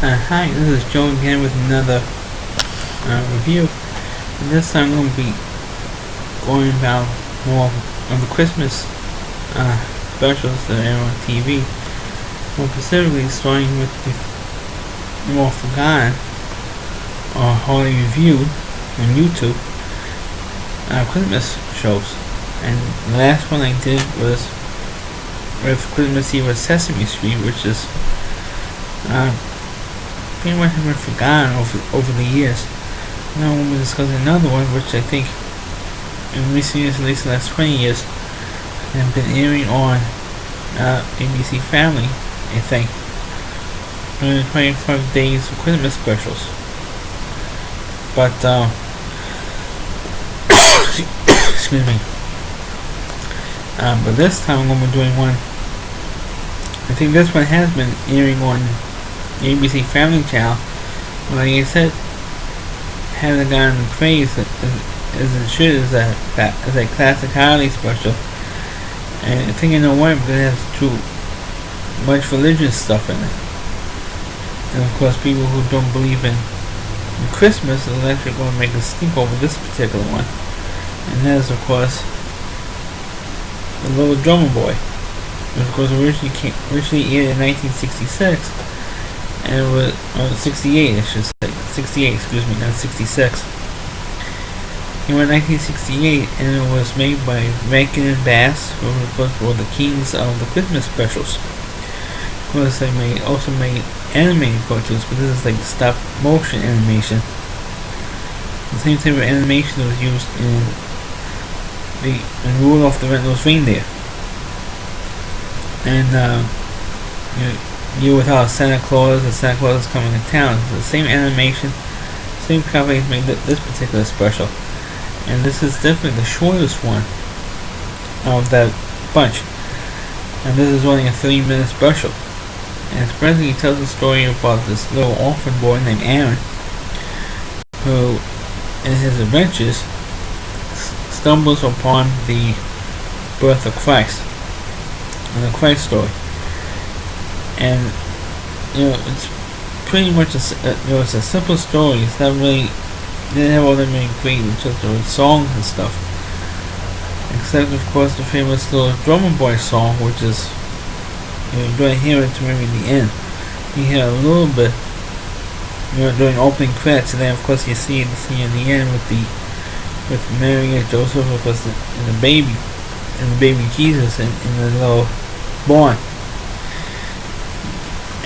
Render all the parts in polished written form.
Hi, this is Joe again with another review. And this time I'm going to be going about more of the Christmas specials that air on TV. More specifically, starting with the more forgotten or hardly reviewed on YouTube Christmas shows. And the last one I did was with Christmas Eve with Sesame Street, which is pretty much have been forgotten over the years. Now we'll be discussing another one which I think in recent years, at least the last 20 years, have been airing on ABC Family, I think, during the 25 days of Christmas specials. But excuse me. But this time I'm going to be doing one. I think this one has been airing on the ABC Family Channel, but like I said, hasn't gotten the praise as it should as a classic holiday special. And I think in a way because it has too much religious stuff in it. And of course people who don't believe in Christmas is actually going to make a stink over this particular one. And that is of course The Little Drummer Boy. Which of course originally aired in 1966. And it was 68, I should say. 68, excuse me, not 66. It was 1968, and it was made by Rankin and Bass, who of course were the kings of the Christmas specials. Of course, they also made animated cartoons, but this is like stop motion animation. The same type of animation that was used in Rudolph the Red-Nosed Reindeer. And You Without Santa Claus and Santa Claus is Coming to Town. It's the same animation, same company made this particular special. And this is definitely the shortest one of that bunch. And this is only a 3-minute special. And it's basically tells a story about this little orphan boy named Aaron, who, in his adventures, stumbles upon the birth of Christ. And the Christ story. And it's pretty much it's a simple story. It's not really, they didn't have all that many great songs and stuff, except of course the famous Little Drummer Boy song, which is you don't hear it to maybe the end. You hear a little bit during opening credits, and then of course you see it in the end with Mary and Joseph, of course, and the baby Jesus in the little barn.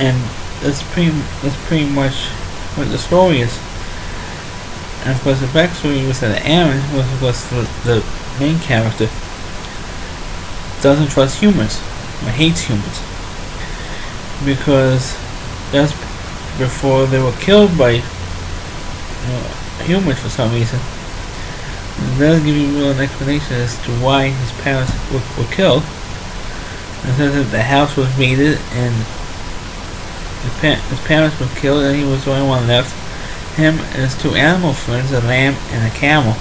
And that's pretty much what the story is. And of course the backstory was that Aaron was of course the main character, doesn't trust humans, or hates humans, because just before they were killed by humans for some reason. And it doesn't give you an explanation as to why his parents were killed. It says that the house was raided and his parents were killed, and he was the only one left. Him and his 2 animal friends, a lamb and a camel.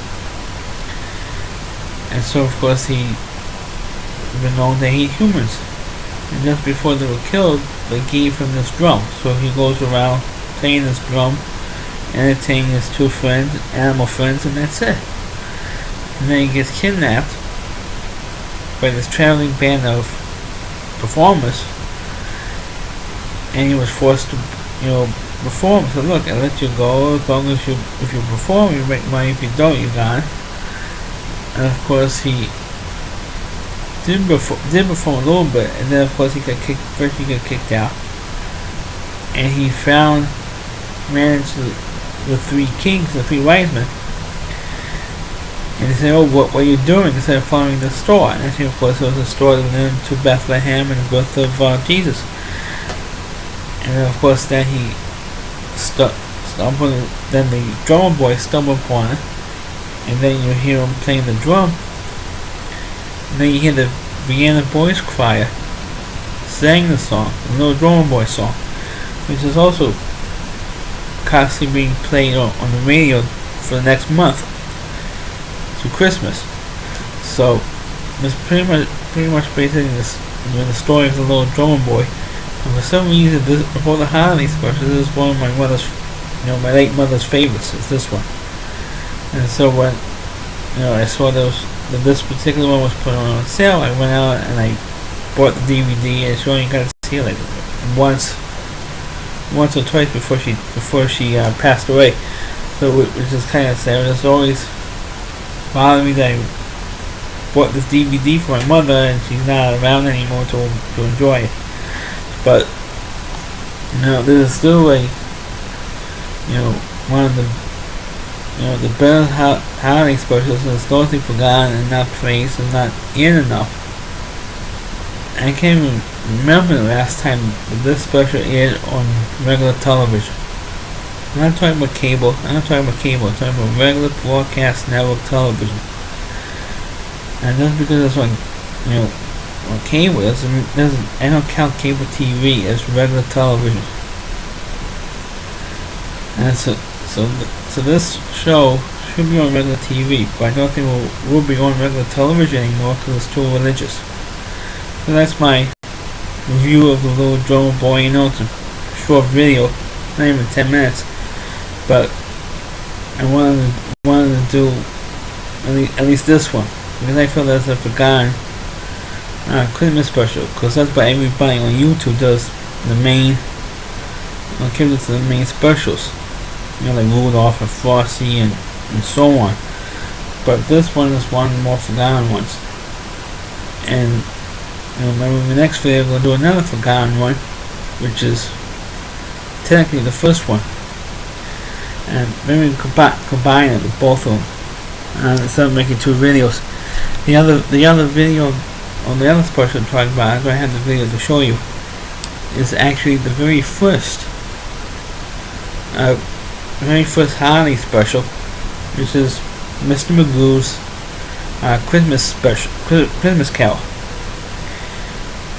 And so of course he been known to hate humans. And just before they were killed, they gave him this drum. So he goes around playing this drum, entertaining his 2 friends, animal friends, and that's it. And then he gets kidnapped by this traveling band of performers, and he was forced to perform. So look, I let you go as long as if you perform, you make money. If you don't, you're gone. And of course he did perform a little bit, and then of course he got kicked out, and he ran into the 3 kings, the 3 wise men, and he said, "Oh, what are you doing?" Instead of following the star. And actually, of course, it was a star that led him to Bethlehem and the birth of Jesus. And then, of course, then he stumbled. Then the drummer boy stumbled upon it, and then you hear him playing the drum. And then you hear the Vienna Boys Choir sang the song, the Little Drummer Boy song, which is also constantly being played on the radio for the next month to Christmas. So it's pretty much basically the story of the Little Drummer Boy And for some reason, before the holiday special, this is one of my mother's, my late mother's favorites. Is this one. And so when, I saw that this particular one was put on sale, I went out and I bought the DVD. And she only got to see it like once or twice before she passed away. So which is kind of sad. It's always bothered me that I bought this DVD for my mother and she's not around anymore to enjoy it. But this is still one of the better holiday specials, and it's totally forgotten and not praised and not in enough. I can't even remember the last time that this special aired on regular television. I'm not talking about cable. I'm talking about regular broadcast network television. And just because it's on cable, I don't count cable TV as regular television. And so this show should be on regular TV, but I don't think it will be on regular television anymore because it's too religious. So that's my review of the little drummer boy. It's a short video, not even 10 minutes, but I wanted to do at least this one because I feel that's a forgotten Christmas special, because that's what everybody on YouTube does. The main gives it to the main specials, like Rudolph and Frosty and so on. But this one is one of the more forgotten ones. And maybe in the next video we'll do another forgotten one, which is technically the first one. And maybe we can combine it with both of them instead of making two videos. The other video on the other special I'm talking about, I'm going to have the video to show you, is actually the very first holiday special, which is Mr. Magoo's Christmas Carol,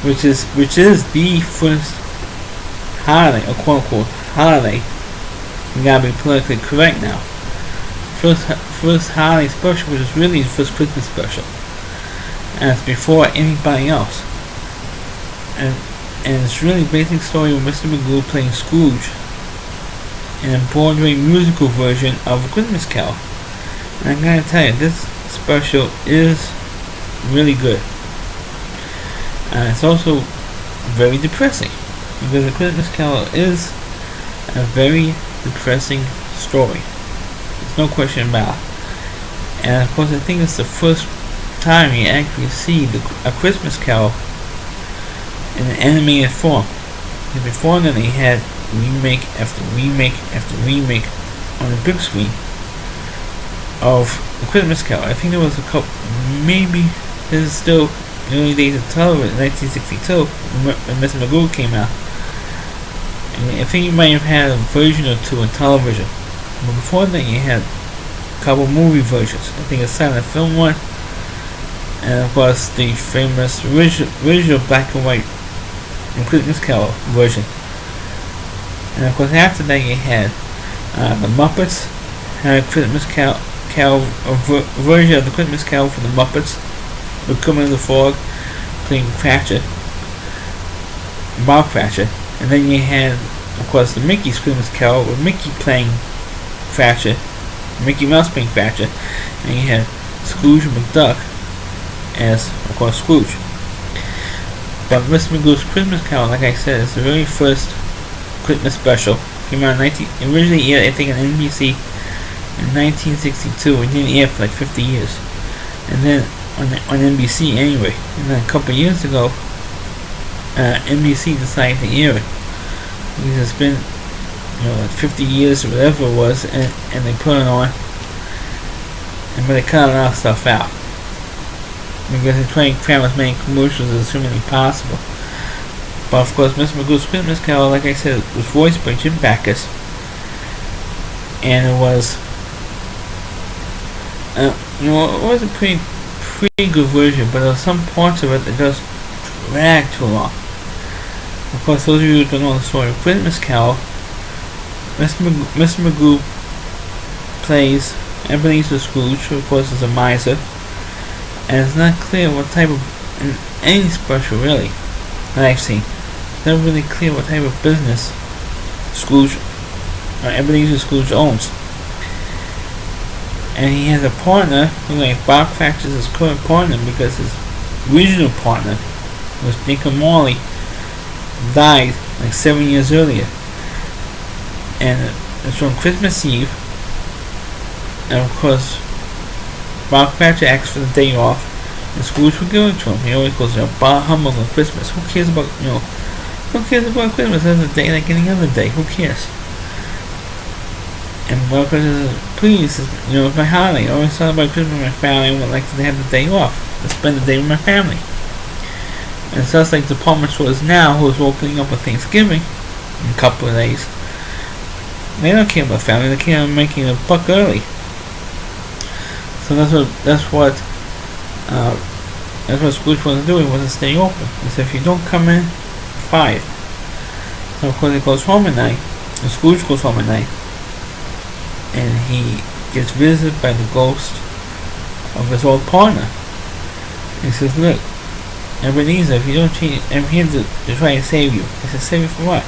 which is the first holiday, or quote unquote holiday. You gotta be politically correct now. First holiday special, which is really the first Christmas special, and it's before anybody else. And it's really basic story of Mr. Magoo playing Scrooge in a Broadway musical version of A Christmas Carol. And I gotta tell you, this special is really good. And it's also very depressing, because A Christmas Carol is a very depressing story. There's no question about it. And of course, I think it's the first time you actually see A Christmas Carol in an animated form. And before then, they had remake after remake after remake on the big screen of The Christmas Carol. I think there was a couple, maybe this is still the early days of television, 1962, when Mr. Magoo came out. And I think you might have had a version or two on television. But before then, you had a couple movie versions. I think a silent film one, and of course the famous original black and white Christmas Carol version. And of course after that you had the Muppets had a Christmas Carol version of the Christmas Carol for the Muppets, with Kermit the Frog playing Cratchit, Bob Cratchit. And then you had, of course, the Mickey's Christmas Carol with Mickey playing Cratchit, Mickey Mouse playing Cratchit, and you had Scrooge McDuck as, of course, Scrooge. But Mr. Magoo's Christmas Carol, like I said, is the very first Christmas special. Came out originally aired, I think, on NBC in 1962. It didn't air for like 50 years. And then on NBC anyway. And then a couple of years ago, NBC decided to air it. Because it's been, like 50 years or whatever it was, and they put it on. But they cut a lot of stuff out, because they're trying to cram as many commercials as humanly possible. But of course, Mr. Magoo's Christmas Carol, like I said, was voiced by Jim Backus, and it was, it was a pretty good version, but there were some parts of it that just dragged too long. Of course, those of you who don't know the story of Christmas Carol, Mr. Magoo plays Ebenezer Scrooge, who of course is a miser, and it's not clear what type of, in any special really that I've seen, It's never really clear what type of business Scrooge, or Ebenezer Scrooge owns. And he has a partner who like Bob Cratchit is his current partner because his original partner was Deacon Morley died like 7 years earlier. And it's on Christmas Eve, and of course Bob Cratchit asks for the day off, and Scrooge will give it to him. He always goes, bah humbug on Christmas. Who cares about Christmas? It's a day like any other day. Who cares? And Bob Cratchit says, please, it's my holiday. I always celebrate Christmas with my family. I would like to have the day off to spend the day with my family. And it's just like department stores now, who's opening up for Thanksgiving in a couple of days. They don't care about family. They care about making a buck early. So that's what Scrooge wanted to do. He wanted to stay open. He said, if you don't come in, 5. So of course he goes home at night. And Scrooge goes home at night, and he gets visited by the ghost of his old partner. He says, look, Ebenezer, if you don't change, I'm here to try and save you. I said, save you from what?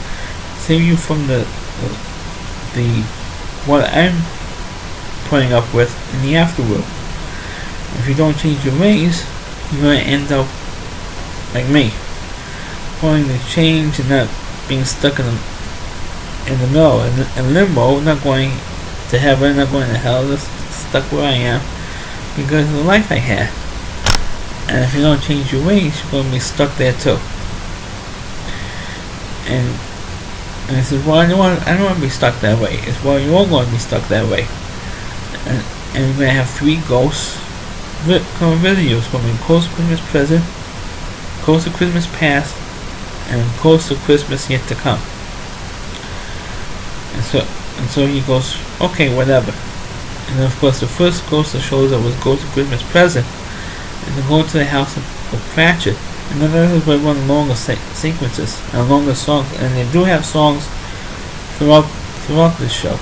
Save you from the what I'm putting up with in the afterworld. If you don't change your ways, you're going to end up like me, wanting to change and not being stuck in the middle, in limbo, not going to heaven, not going to hell, just stuck where I am because of the life I had. And if you don't change your ways, you're going to be stuck there too. And I said, well, I don't want to be stuck that way. It's well, you're all going to be stuck that way. And we're going to have 3 ghosts come visit you. It's going to be Ghost of Christmas Present, Ghost of Christmas Past, and Ghost of Christmas Yet to Come. And so he goes, okay, whatever. And then of course the first ghost that shows up was Ghost of Christmas Present. And they go to the house of Cratchit. And then that was one of the longer sequences and longer songs, and they do have songs throughout this show.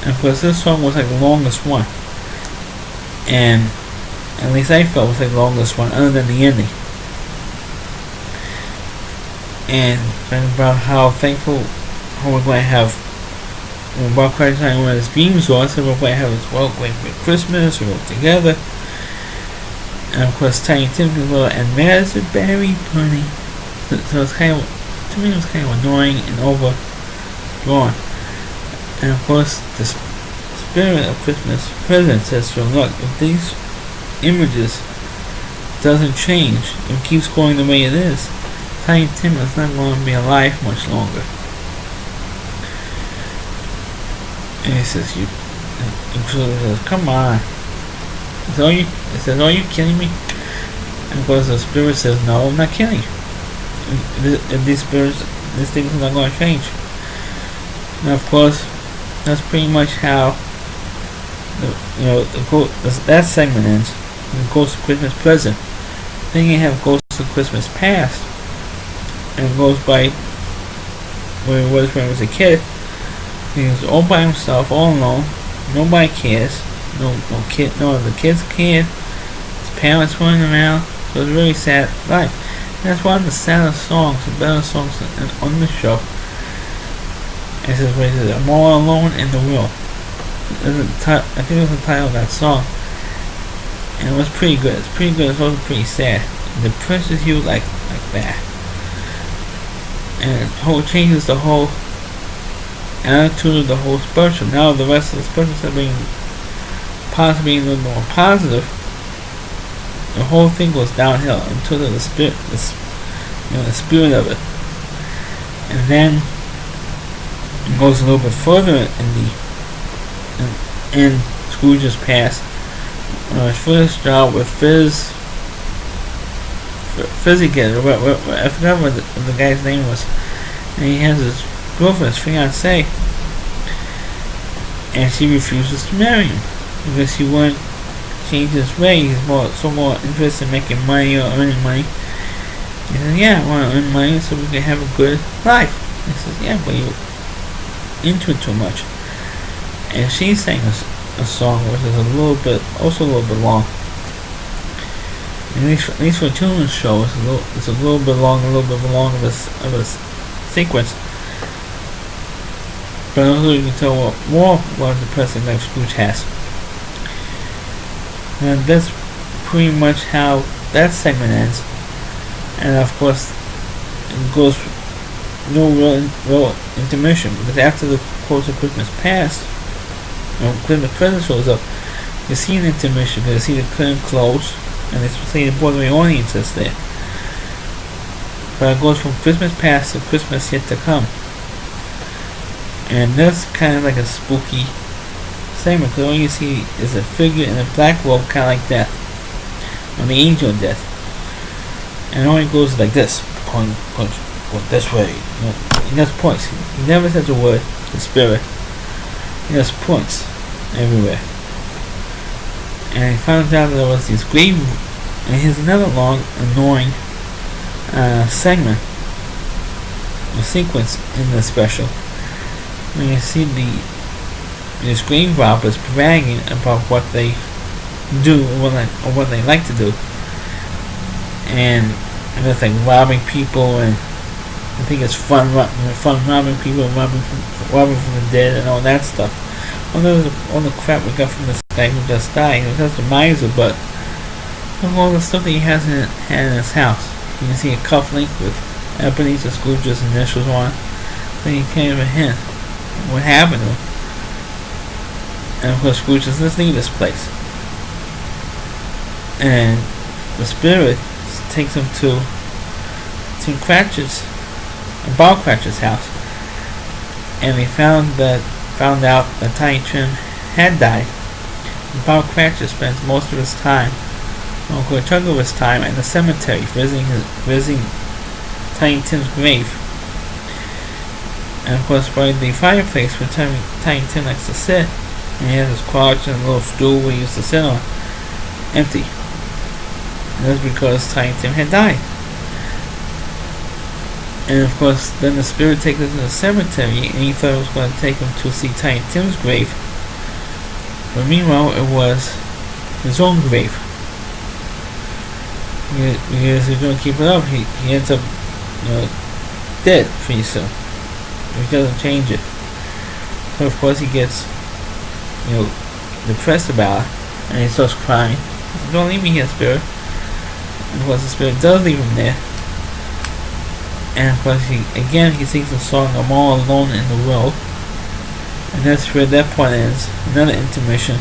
And of course this song was like the longest one, and at least I felt it was like the longest one, other than the ending. And talking about how thankful how we're going to have when Bob Cratchit and one of his beams on, so we're going to have this great Christmas, we're all together. And of course, Tiny Tim's little, and there's a berry bunny. So it's kind of, to me, it was kind of annoying and overdrawn. And of course, the spirit of Christmas present says to him, look, if these images doesn't change and keeps going the way it is, Tiny Tim is not going to be alive much longer. And he says, come on. He says, are you kidding me? And of course the spirit says, no, I'm not kidding. These things are not going to change. And of course, that's pretty much how that segment ends. The Ghost of Christmas Present. Then you have Ghost of Christmas Past, and it goes by where he was when he was a kid. He was all by himself, all alone. Nobody cares. No other kids cared. His parents weren't around. So it was a really sad life. And that's one of the saddest songs, the better songs on the show. And it says, I'm all alone in the world. I think it was the title of that song. And it was pretty good. It's pretty good. It's also pretty sad. It depresses you like that. And it changes the whole attitude of the whole special. Now the rest of the specials are being possibly a little more positive. The whole thing goes downhill until the spirit, the spirit of it, and then it goes a little bit further in Scrooge's past. His first job with Fizzy Kid, I forgot what the guy's name was, and he has his girlfriend, his fiancée, and she refuses to marry him because he won't change his way. He's more interested in making money or earning money. He says, yeah, I want to earn money so we can have a good life. He says, yeah, but you're into it too much. And she sang a song which is also a little bit long. At least for a children's show, it's a little bit long, of a sequence. But also you can tell more what the depressing life Scrooge has. And that's pretty much how that segment ends. And of course, it goes no real intermission, because after the close of Christmas passed, Christmas present shows up, you see an intermission because you see the curtain close, and it's say the Broadway audience is there. But it goes from Christmas past to Christmas yet to come. And that's kind of like a spooky segment, because all you see is a figure in a black robe, kind of like death, or the angel of death. And it only goes like this, punch, this way. He just points. He never says a word, the spirit. He just points everywhere. And he found out that there was this grave, and here's another long, annoying segment, or sequence in the special. When you see these grave robbers bragging about what they do or what they like to do, and it's like robbing people, and I think it's fun robbing people, robbing from the dead, and all that stuff. All the crap we got from this guy who just died. He was just a miser, but look all the stuff that he hasn't had in his house. You can see a cufflink with Ebenezer Scrooge's initials on it. Then you can't even hint what happened to him. And of course Scrooge says, let's leave this place. And the spirit takes him to Tim Cratchit's, Bob Cratchit's house. And they found out that Tiny Tim had died. And Bob Cratchit spends most of his time, a chunk of his time, in the cemetery visiting Tiny Tim's grave. And of course by the fireplace where Tiny Tim likes to sit, and he has his couch and a little stool where he used to sit on, empty. And that's because Tiny Tim had died. And of course then the spirit takes us to the cemetery, and he thought it was going to take him to see Tiny Tim's grave. But meanwhile it was his own grave. Because he's going to keep it up, he ends up dead pretty soon. He doesn't change it. So of course he gets depressed about it, and he starts crying. Don't leave me here, spirit. And of course the spirit does leave him there. And of course he sings the song I'm All Alone in the World. And that's where that part ends. Another intermission,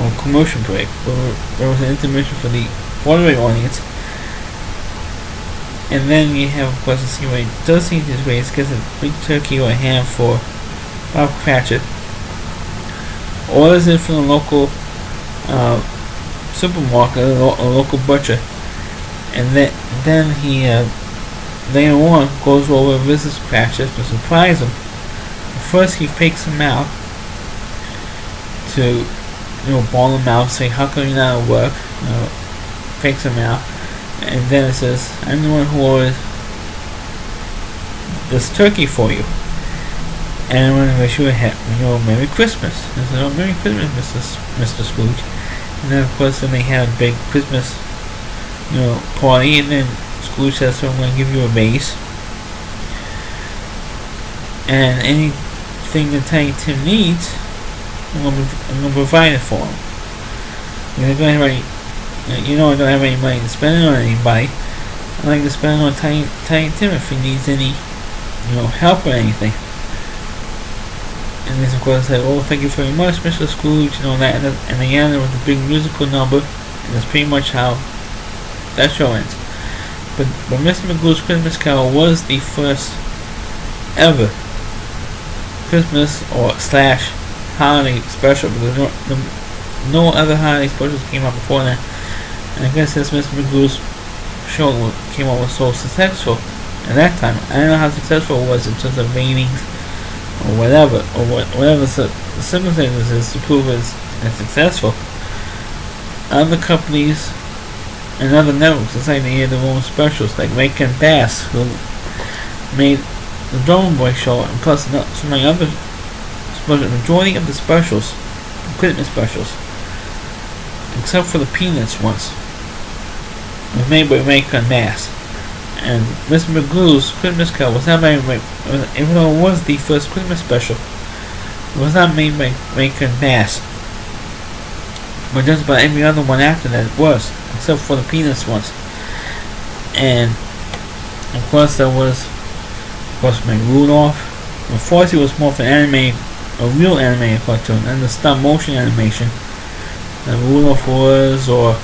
or commercial break. There was an intermission for the Broadway audience. And then you have, of course, the scene where he does change his ways, gets a big turkey or a ham for Bob Cratchit, orders it from the local supermarket, a local butcher, and then he later on goes over and visits Cratchit to surprise him. First he fakes him out to ball him out, say how come you're not at work, fakes him out. And then it says, I'm the one who ordered this turkey for you. And I want to wish you a Merry Christmas. And I said, oh, Merry Christmas, Mr. Scrooge. And then, of course, then they had a big Christmas, party. And then Scrooge says, so I'm going to give you a raise. And anything that Tiny Tim needs, I'm going to provide it for him. They're going to write, I don't have any money to spend it on anybody. I like to spend it on Tiny Tim if he needs any, help or anything. And this of course said, oh, thank you very much, Mr. Scrooge, and all that. And they ended with a big musical number, and that's pretty much how that show ends. But Mr. Magoo's Christmas Carol was the first ever Christmas or / holiday special, because no other holiday specials came out before that. And I guess since Mr. Magoo's show came out was so successful at that time, I don't know how successful it was in terms of ratings or whatever the circumstances is to prove it's successful. Other companies and other networks decided they had their own specials, like Rankin Bass, who made the Drummer Boy show, and plus so many other specials. The majority of the specials, Christmas specials, except for the Peanuts ones, was made by Macon, Mass. And Mr. Magoo's Christmas Carol was not made by, even though it was the first Christmas special, it was not made by Macon, Mass. But just about every other one after that it was, except for the Peanuts ones. And of course there was, Rudolph. Well, Frosty was more of an a real animated cartoon, and the stop motion animation that Rudolph was, or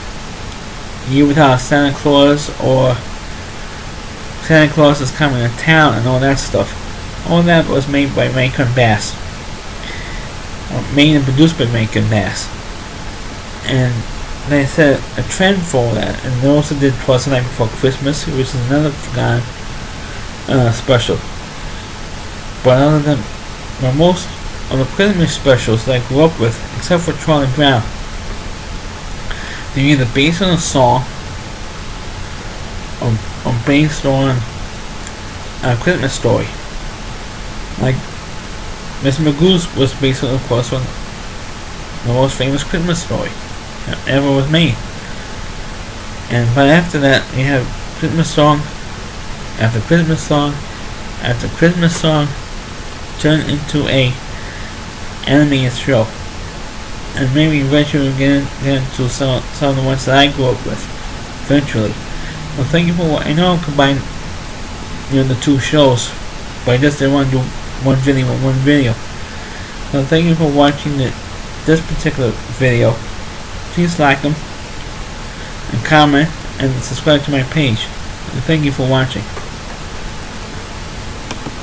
Year Without Santa Claus, or Santa Claus is Coming to Town, and all that stuff. All that was made by Macon Bass. Made and produced by Macon Bass. And they set a trend for that. And they also did Twas the Night Before Christmas, which is another forgotten special. But other than most of the Christmas specials that I grew up with, except for Charlie Brown, they're either based on a song or based on a Christmas story. Like Mr. Magoo's was based on, of course, on the most famous Christmas story that ever was made. And but after that, you have Christmas song after Christmas song after Christmas song turned into a animated show. And maybe eventually get into some of the ones that I grew up with. Eventually. Well, thank you for. I know I combined the two shows, but I just didn't want to do one video with one video. So thank you for watching this particular video. Please like them and comment and subscribe to my page. And thank you for watching.